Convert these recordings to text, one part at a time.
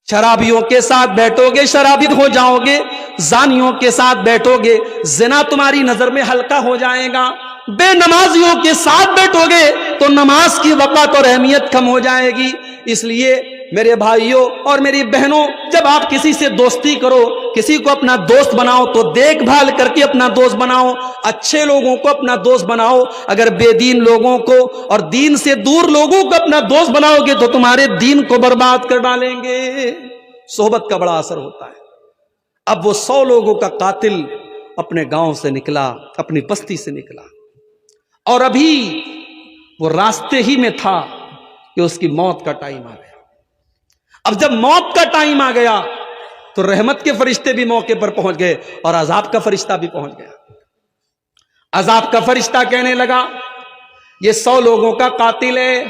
شرابیوں کے ساتھ بیٹھو گے شرابی ہو جاؤ گے، زانیوں کے ساتھ بیٹھو گے زنا تمہاری نظر میں ہلکا ہو جائے گا، بے نمازیوں کے ساتھ بیٹھو گے تو نماز کی وقت اور اہمیت کم ہو جائے گی۔ اس لیے میرے بھائیوں اور میری بہنوں، جب آپ کسی سے دوستی کرو، کسی کو اپنا دوست بناؤ تو دیکھ بھال کر کے اپنا دوست بناؤ، اچھے لوگوں کو اپنا دوست بناؤ۔ اگر بے دین لوگوں کو اور دین سے دور لوگوں کو اپنا دوست بناؤ گے تو تمہارے دین کو برباد کر ڈالیں گے۔ صحبت کا بڑا اثر ہوتا ہے۔ اب وہ 100 لوگوں کا قاتل اپنے گاؤں سے نکلا، اپنی بستی سے نکلا، اور ابھی وہ راستے ہی میں تھا کہ اس کی موت کا ٹائم آ گیا۔ اب جب موت کا ٹائم آ گیا تو رحمت کے فرشتے بھی موقع پر پہنچ گئے اور عذاب کا فرشتہ بھی پہنچ گیا۔ عذاب کا فرشتہ کہنے لگا یہ 100 لوگوں کا قاتل ہے،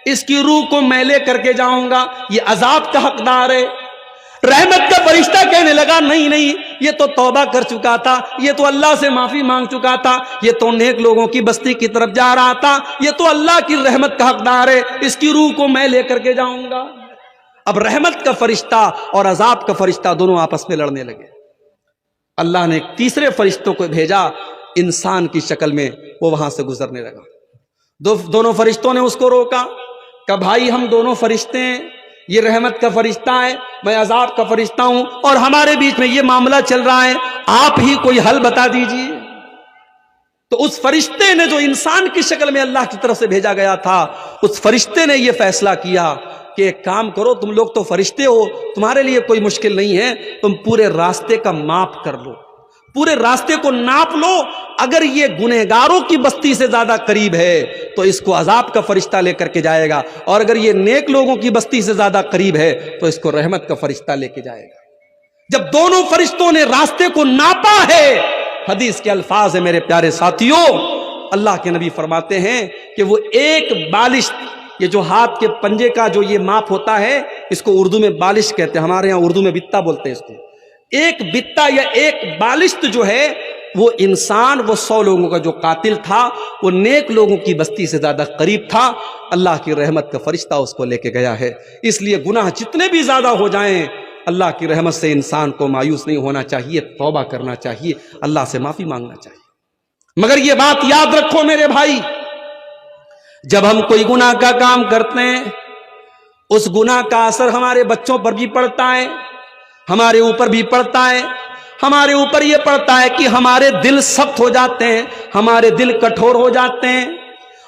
اس کی روح کو میں لے کر کے جاؤں گا، یہ عذاب کا حقدار ہے۔ رحمت کا فرشتہ کہنے لگا نہیں نہیں، یہ تو توبہ کر چکا تھا، یہ تو اللہ سے معافی مانگ چکا تھا، یہ تو نیک لوگوں کی بستی کی طرف جا رہا تھا، یہ تو اللہ کی رحمت کا حقدار ہے، اس کی روح کو میں لے کر کے جاؤں گا۔ اب رحمت کا فرشتہ اور عذاب کا فرشتہ دونوں آپس میں لڑنے لگے۔ اللہ نے ایک تیسرے فرشتوں کو بھیجا انسان کی شکل میں، وہ وہاں سے گزرنے لگا۔ دونوں فرشتوں نے اس کو روکا، کہ بھائی ہم دونوں فرشتے ہیں، یہ رحمت کا فرشتہ ہے، میں عذاب کا فرشتہ ہوں، اور ہمارے بیچ میں یہ معاملہ چل رہا ہے، آپ ہی کوئی حل بتا دیجئے۔ تو اس فرشتے نے جو انسان کی شکل میں اللہ کی طرف سے بھیجا گیا تھا، اس فرشتے نے یہ فیصلہ کیا کہ ایک کام کرو، تم لوگ تو فرشتے ہو، تمہارے لیے کوئی مشکل نہیں ہے، تم پورے راستے کا ماپ کر لو، پورے راستے کو ناپ لو، اگر یہ گنہگاروں کی بستی سے زیادہ قریب ہے تو اس کو عذاب کا فرشتہ لے کر کے جائے گا، اور اگر یہ نیک لوگوں کی بستی سے زیادہ قریب ہے تو اس کو رحمت کا فرشتہ لے کے جائے گا۔ جب دونوں فرشتوں نے راستے کو ناپا ہے، حدیث کے الفاظ ہیں میرے پیارے ساتھیوں، اللہ کے نبی فرماتے ہیں کہ وہ ایک بالشت، یہ جو ہاتھ کے پنجے کا جو یہ ماپ ہوتا ہے، اس کو اردو میں بالش کہتے ہیں، ہمارے ہاں اردو میں بتا بولتے ہیں اس کو۔ ایک بتا یا ایک بالشت جو ہے وہ انسان، وہ 100 لوگوں کا جو قاتل تھا، وہ نیک لوگوں کی بستی سے زیادہ قریب تھا۔ اللہ کی رحمت کا فرشتہ اس کو لے کے گیا ہے۔ اس لیے گناہ جتنے بھی زیادہ ہو جائیں، اللہ کی رحمت سے انسان کو مایوس نہیں ہونا چاہیے، توبہ کرنا چاہیے، اللہ سے معافی مانگنا چاہیے۔ مگر یہ بات یاد رکھو میرے بھائی، جب ہم کوئی گناہ کا کام کرتے ہیں، اس گناہ کا اثر ہمارے بچوں پر بھی پڑتا ہے، ہمارے اوپر بھی پڑتا ہے۔ ہمارے اوپر یہ پڑتا ہے کہ ہمارے دل سخت ہو جاتے ہیں، ہمارے دل کٹھور ہو جاتے ہیں،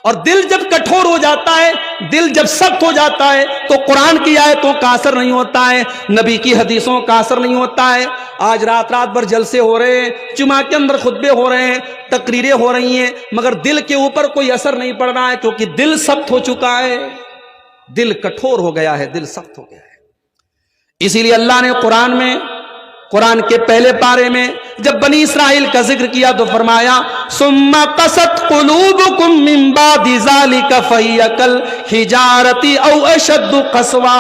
اور دل جب کٹھور ہو جاتا ہے، دل جب سخت ہو جاتا ہے تو قرآن کی آیتوں کا اثر نہیں ہوتا ہے، نبی کی حدیثوں کا اثر نہیں ہوتا ہے۔ آج رات بھر جلسے ہو رہے ہیں، جمعہ کے اندر خطبے ہو رہے ہیں، تقریریں ہو رہی ہیں، مگر دل کے اوپر کوئی اثر نہیں پڑ رہا ہے، کیونکہ دل سخت ہو چکا ہے، دل کٹھور ہو گیا ہے، دل سخت ہو گیا ہے۔ اسی لیے اللہ نے قرآن کے پہلے پارے میں جب بنی اسرائیل کا ذکر کیا تو فرمایا ثم قست قلوبکم من بعد ذلک فہی کالحجارۃ او اشد قسوا۔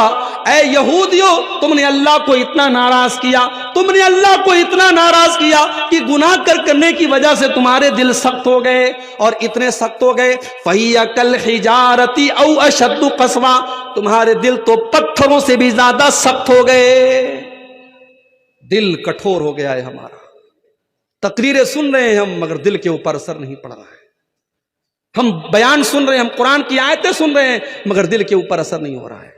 اے یہودیو، تم نے اللہ کو اتنا ناراض کیا، تم نے اللہ کو اتنا ناراض کیا کہ گناہ کرنے کی وجہ سے تمہارے دل سخت ہو گئے، اور اتنے سخت ہو گئے فہی کالحجارۃ او اشد قسوا، تمہارے دل تو پتھروں سے بھی زیادہ سخت ہو گئے، دل کٹھور ہو گیا ہے ہمارا۔ تقریریں سن رہے ہیں ہم، مگر دل کے اوپر اثر نہیں پڑ رہا ہے۔ ہم بیان سن رہے ہیں، ہم قرآن کی آیتیں سن رہے ہیں، مگر دل کے اوپر اثر نہیں ہو رہا ہے۔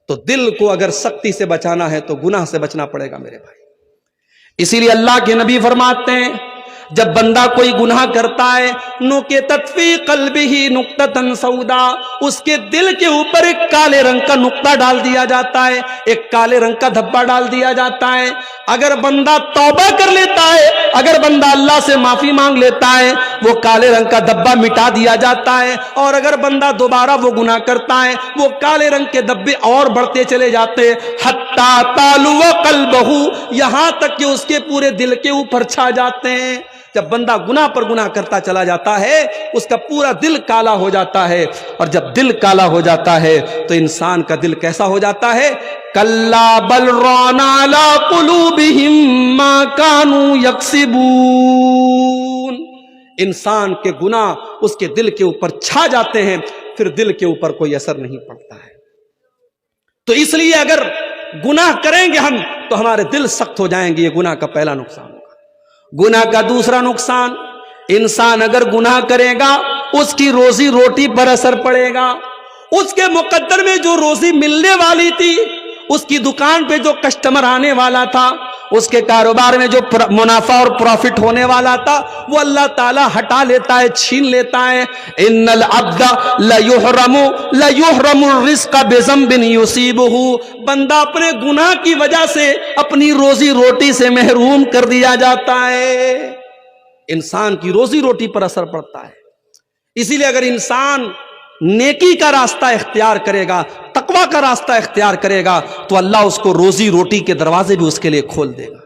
تو دل کو اگر سختی سے بچانا ہے تو گناہ سے بچنا پڑے گا میرے بھائی۔ اسی لیے اللہ کے نبی فرماتے ہیں جب بندہ کوئی گناہ کرتا ہے نُقِطَتْ فِي قَلْبِهِ نُقْطَةً سَوْدَا، اس کے دل کے اوپر ایک کالے رنگ کا نقطہ ڈال دیا جاتا ہے، ایک کالے رنگ کا دھبا ڈال دیا جاتا ہے۔ اگر بندہ توبہ کر لیتا ہے، اگر بندہ اللہ سے معافی مانگ لیتا ہے، وہ کالے رنگ کا دھبا مٹا دیا جاتا ہے، اور اگر بندہ دوبارہ وہ گناہ کرتا ہے، وہ کالے رنگ کے دھبے اور بڑھتے چلے جاتے ہیں، حَتَّى تَعْلُوَ قَلْبَهُ، یہاں تک کہ اس کے پورے دل کے اوپر چھا جاتے ہیں۔ جب بندہ گناہ پر گناہ کرتا چلا جاتا ہے، اس کا پورا دل کالا ہو جاتا ہے، اور جب دل کالا ہو جاتا ہے تو انسان کا دل کیسا ہو جاتا ہے؟ کَلَّا بَلْ رَانَ عَلَىٰ قُلُوبِهِم مَّا كَانُوا يَكْسِبُونَ، انسان کے گناہ اس کے دل کے اوپر چھا جاتے ہیں، پھر دل کے اوپر کوئی اثر نہیں پڑتا ہے۔ تو اس لیے اگر گناہ کریں گے ہم تو ہمارے دل سخت ہو جائیں گے. یہ گناہ کا پہلا نقصان ہوگا. گناہ کا دوسرا نقصان، انسان اگر گناہ کرے گا اس کی روزی روٹی پر اثر پڑے گا. اس کے مقدر میں جو روزی ملنے والی تھی، اس کی دکان پہ جو کسٹمر آنے والا تھا، اس کے کاروبار میں جو منافع اور پروفٹ ہونے والا تھا، وہ اللہ تعالیٰ ہٹا لیتا ہے، چھین لیتا ہے. ان العبد لیحرم الرزق بذنب یصیبہ، بندہ اپنے گناہ کی وجہ سے اپنی روزی روٹی سے محروم کر دیا جاتا ہے. انسان کی روزی روٹی پر اثر پڑتا ہے. اسی لیے اگر انسان نیکی کا راستہ اختیار کرے گا، تقوی کا راستہ اختیار کرے گا، تو اللہ اس کو روزی روٹی کے دروازے بھی اس کے لیے کھول دے گا.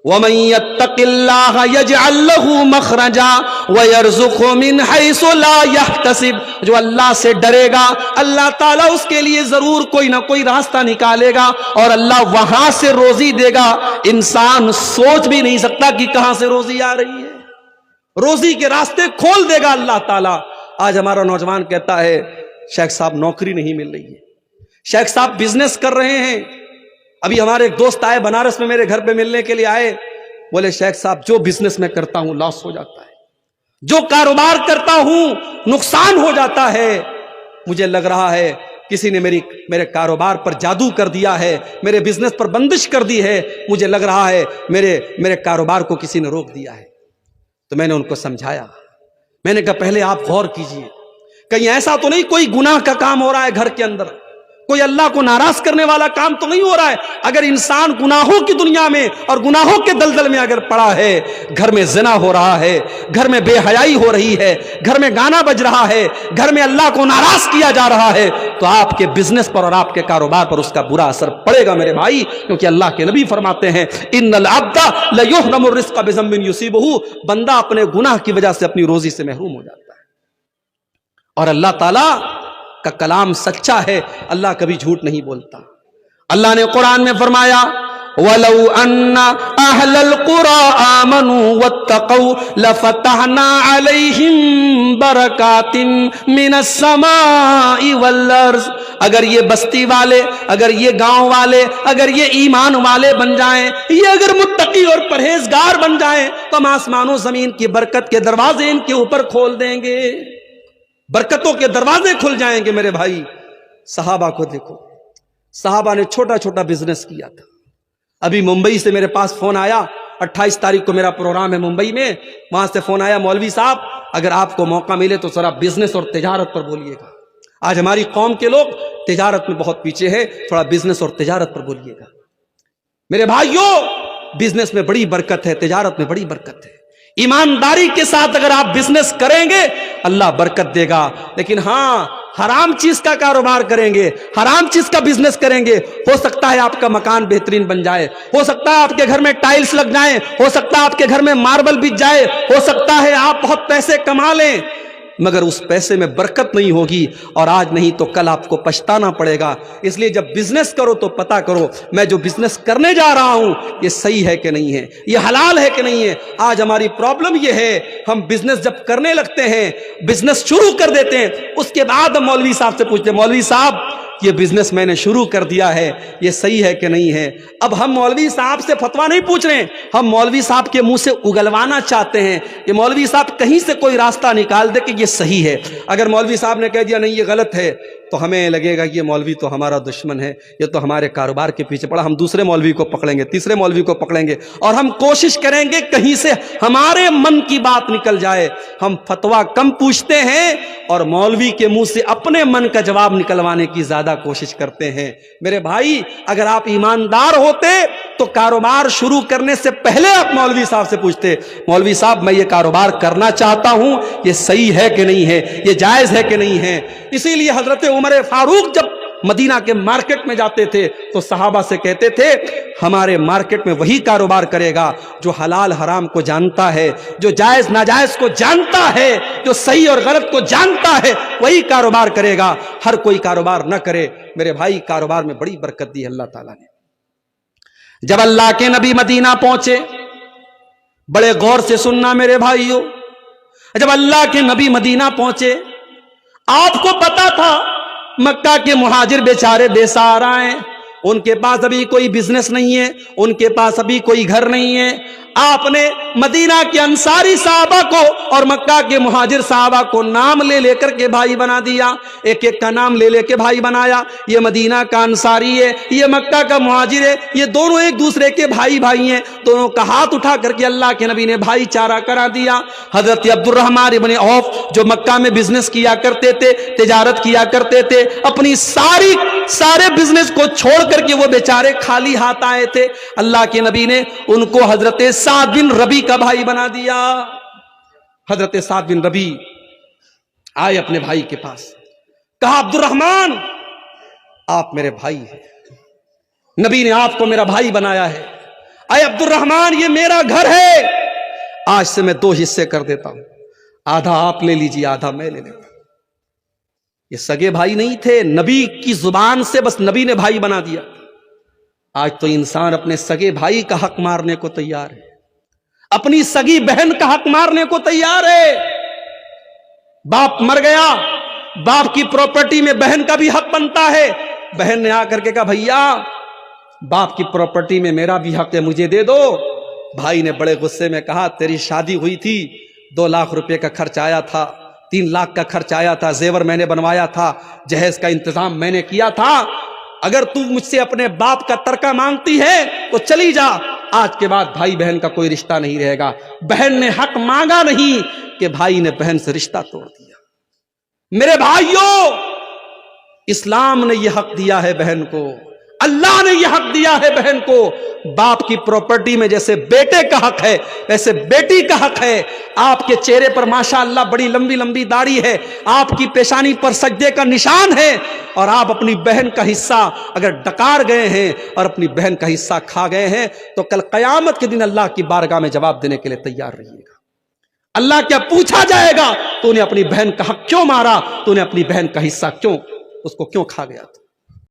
وَمَن يَتَّقِ اللَّهَ يَجْعَل لَّهُ مَخْرَجًا وَيَرْزُقْهُ مِنْ حَيْثُ لَا يَحْتَسِبُ، جو اللہ سے ڈرے گا اللہ تعالیٰ اس کے لیے ضرور کوئی نہ کوئی راستہ نکالے گا اور اللہ وہاں سے روزی دے گا. انسان سوچ بھی نہیں سکتا کہ کہاں سے روزی آ رہی ہے. روزی کے راستے کھول دے گا اللہ تعالیٰ. آج ہمارا نوجوان کہتا ہے شیخ صاحب نوکری نہیں مل رہی ہے، شیخ صاحب بزنس کر رہے ہیں. ابھی ہمارے ایک دوست آئے بنارس میں، میرے گھر پہ ملنے کے لیے آئے، بولے شیخ صاحب جو بزنس میں کرتا ہوں لاس ہو جاتا ہے، جو کاروبار کرتا ہوں نقصان ہو جاتا ہے. مجھے لگ رہا ہے کسی نے میرے کاروبار پر جادو کر دیا ہے، میرے بزنس پر بندش کر دی ہے. مجھے لگ رہا ہے میرے کاروبار کو کسی نے روک دیا ہے. تو میں نے ان کو سمجھایا، میں نے کہا پہلے آپ غور کیجئے، کہیں ایسا تو نہیں کوئی گناہ کا کام ہو رہا ہے گھر کے اندر، کوئی اللہ کو ناراض کرنے والا کام تو نہیں ہو رہا ہے. اگر انسان گناہوں کی دنیا میں اور گناہوں کے دلدل میں اگر پڑا ہے، گھر میں زنا ہو رہا ہے، گھر میں بے حیائی ہو رہی ہے، گھر میں گانا بج رہا ہے، گھر میں اللہ کو ناراض کیا جا رہا ہے، تو آپ کے بزنس پر اور آپ کے کاروبار پر اس کا برا اثر پڑے گا میرے بھائی. کیونکہ اللہ کے نبی فرماتے ہیں ان العبد لیحرم الرزق بذنب یصیبہ، بندہ اپنے گناہ کی وجہ سے اپنی روزی سے محروم ہو جاتا ہے. اور اللہ تعالیٰ کا کلام سچا ہے، اللہ کبھی جھوٹ نہیں بولتا. اللہ نے قرآن میں فرمایا وَلَوْ أَنَّ أَهْلَ الْقُرَىٰ آمَنُوا وَاتَّقَوْا لَفَتَحْنَا عَلَيْهِمْ بَرَكَاتٍ مِّنَ السَّمَاءِ وَالْأَرْضِ، اگر یہ بستی والے، اگر یہ گاؤں والے، اگر یہ ایمان والے بن جائیں، یہ اگر متقی اور پرہیزگار بن جائیں، تو ہم آسمان و زمین کی برکت کے دروازے ان کے اوپر کھول دیں گے، برکتوں کے دروازے کھل جائیں گے. میرے بھائی صحابہ کو دیکھو، صحابہ نے چھوٹا چھوٹا بزنس کیا تھا. ابھی ممبئی سے میرے پاس فون آیا، 28 تاریخ کو میرا پروگرام ہے ممبئی میں، وہاں سے فون آیا مولوی صاحب اگر آپ کو موقع ملے تو ذرا بزنس اور تجارت پر بولیے گا. آج ہماری قوم کے لوگ تجارت میں بہت پیچھے ہے، تھوڑا بزنس اور تجارت پر بولیے گا. میرے بھائیوں بزنس میں بڑی برکت ہے، تجارت میں بڑی برکت ہے. ایمانداری کے ساتھ اگر آپ بزنس کریں گے اللہ برکت دے گا. لیکن ہاں حرام چیز کا کاروبار کریں گے، حرام چیز کا بزنس کریں گے، ہو سکتا ہے آپ کا مکان بہترین بن جائے، ہو سکتا ہے آپ کے گھر میں ٹائلز لگ جائیں، ہو سکتا ہے آپ کے گھر میں ماربل بچ جائے، ہو سکتا ہے آپ بہت پیسے کما لیں، مگر اس پیسے میں برکت نہیں ہوگی، اور آج نہیں تو کل آپ کو پچھتانا پڑے گا. اس لیے جب بزنس کرو تو پتا کرو میں جو بزنس کرنے جا رہا ہوں یہ صحیح ہے کہ نہیں ہے، یہ حلال ہے کہ نہیں ہے. آج ہماری پرابلم یہ ہے ہم بزنس جب کرنے لگتے ہیں، بزنس شروع کر دیتے ہیں، اس کے بعد ہم مولوی صاحب سے پوچھتے ہیں مولوی صاحب یہ بزنس میں نے شروع کر دیا ہے، یہ صحیح ہے کہ نہیں ہے. اب ہم مولوی صاحب سے فتویٰ نہیں پوچھ رہے ہیں، ہم مولوی صاحب کے منہ سے اگلوانا چاہتے ہیں کہ مولوی صاحب کہیں سے کوئی راستہ نکال دے کہ یہ صحیح ہے. اگر مولوی صاحب نے کہہ دیا نہیں یہ غلط ہے تو ہمیں لگے گا یہ مولوی تو ہمارا دشمن ہے، یہ تو ہمارے کاروبار کے پیچھے پڑا. ہم دوسرے مولوی کو پکڑیں گے، تیسرے مولوی کو پکڑیں گے، اور ہم کوشش کریں گے کہیں سے ہمارے من کی بات نکل جائے. ہم فتویٰ کم پوچھتے ہیں اور مولوی کے منہ سے اپنے من کا جواب نکلوانے کی زیادہ کوشش کرتے ہیں. میرے بھائی اگر آپ ایماندار ہوتے تو کاروبار شروع کرنے سے پہلے آپ مولوی صاحب سے پوچھتے مولوی صاحب میں یہ کاروبار کرنا چاہتا ہوں، یہ صحیح ہے کہ نہیں ہے، یہ جائز ہے کہ نہیں ہے. اسی لیے حضرت عمر فاروق جب مدینہ کے مارکیٹ میں جاتے تھے تو صحابہ سے کہتے تھے ہمارے مارکیٹ میں وہی کاروبار کرے گا جو حلال حرام کو جانتا ہے، جو جائز ناجائز کو جانتا ہے، جو صحیح اور غلط کو جانتا ہے، وہی کاروبار کرے گا، ہر کوئی کاروبار نہ کرے. میرے بھائی کاروبار میں بڑی برکت دی اللہ تعالیٰ نے. جب اللہ کے نبی مدینہ پہنچے، بڑے غور سے سننا میرے بھائیوں، جب اللہ کے نبی مدینہ پہنچے آپ کو پتا تھا مکہ کے مہاجر بیچارے بے سہارا ہیں، ان کے پاس ابھی کوئی بزنس نہیں ہے، ان کے پاس ابھی کوئی گھر نہیں ہے، آپ نے مدینہ کے انصاری صحابہ کو اور مکہ کے مہاجر صحابہ کو نام لے لے کر کے بھائی بنا دیا، ایک ایک کا نام لے لے کے بھائی بنایا، یہ مدینہ کا انصاری ہے، یہ مکہ کا مہاجر ہے، یہ دونوں ایک دوسرے کے بھائی بھائی ہیں، دونوں کا ہاتھ اٹھا کر کے اللہ کے نبی نے بھائی چارہ کرا دیا۔ حضرت عبد الرحمن ابن عوف جو مکہ میں بزنس کیا کرتے تھے، تجارت کیا کرتے تھے، اپنی سارے بزنس کو چھوڑ کر کے وہ بیچارے خالی ہاتھ آئے تھے، اللہ کے نبی نے ان کو حضرت سعد بن ربی کا بھائی بنا دیا۔ حضرت سعد بن ربی آئے اپنے بھائی کے پاس، کہا عبد الرحمن آپ میرے بھائی ہیں، نبی نے آپ کو میرا بھائی بنایا ہے، اے عبد الرحمن یہ میرا گھر ہے، آج سے میں 2 حصے کر دیتا ہوں، آدھا آپ لے لیجیے آدھا میں لے لیتا ہوں۔ یہ سگے بھائی نہیں تھے، نبی کی زبان سے بس نبی نے بھائی بنا دیا۔ آج تو انسان اپنے سگے بھائی کا حق مارنے کو تیار ہے، اپنی سگی بہن کا حق مارنے کو تیار ہے۔ باپ مر گیا، باپ کی پراپرٹی میں بہن کا بھی حق بنتا ہے، بہن نے آ کر کے کہا بھیا باپ کی پراپرٹی میں میرا بھی حق ہے، مجھے دے دو۔ بھائی نے بڑے غصے میں کہا تیری شادی ہوئی تھی، 2 لاکھ روپے کا خرچ آیا تھا، 3 لاکھ کا خرچ آیا تھا، زیور میں نے بنوایا تھا، جہیز کا انتظام میں نے کیا تھا، اگر تو مجھ سے اپنے باپ کا ترکہ مانگتی ہے تو چلی جا، آج کے بعد بھائی بہن کا کوئی رشتہ نہیں رہے گا۔ بہن نے حق مانگا نہیں کہ بھائی نے بہن سے رشتہ توڑ دیا۔ میرے بھائیوں، اسلام نے یہ حق دیا ہے بہن کو، اللہ نے یہ حق دیا ہے بہن کو۔ باپ کی پراپرٹی میں جیسے بیٹے کا حق ہے ویسے بیٹی کا حق ہے۔ آپ کے چہرے پر ماشاءاللہ بڑی لمبی لمبی داڑھی ہے، آپ کی پیشانی پر سجدے کا نشان ہے، اور آپ اپنی بہن کا حصہ اگر ڈکار گئے ہیں اور اپنی بہن کا حصہ کھا گئے ہیں تو کل قیامت کے دن اللہ کی بارگاہ میں جواب دینے کے لیے تیار رہیے گا۔ اللہ کیا پوچھا جائے گا، تو نے اپنی بہن کا حق کیوں مارا، تو نے اپنی بہن کا حصہ کیوں اس کو کیوں کھا گیا تھا۔